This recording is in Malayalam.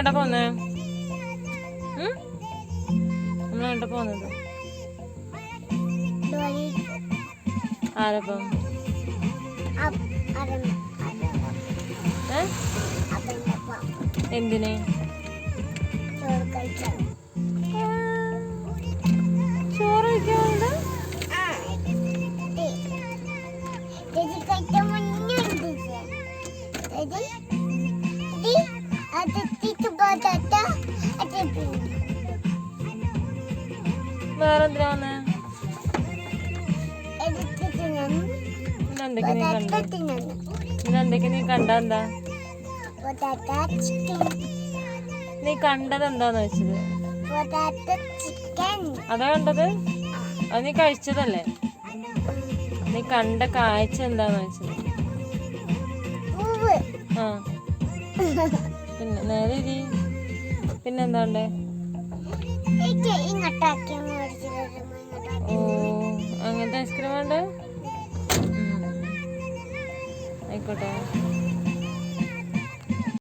എവിടെ പോന്നേ? നമ്മളെവിടെ പോന്നത്? ആരപ്പം? എന്തിന്? ചോറ് കഴിക്കാറുണ്ട്. വേറെന്തിനാ വന്നേ? ഇതെന്തൊക്കെ നീ കണ്ടെന്താ? നീ കണ്ടത് എന്താന്ന് വെച്ചത്? അതാ കണ്ടത്? അത് നീ കഴിച്ചതല്ലേ? നീ കണ്ട കാഴ്ച എന്താന്ന് വെച്ചത്? ആ പിന്നെ നേരെ ഇരി. പിന്നെന്താണ്ടേ? ഓ, അങ്ങനത്തെ ഐസ്ക്രീം വേണ്ടേ? ആയിക്കോട്ടെ.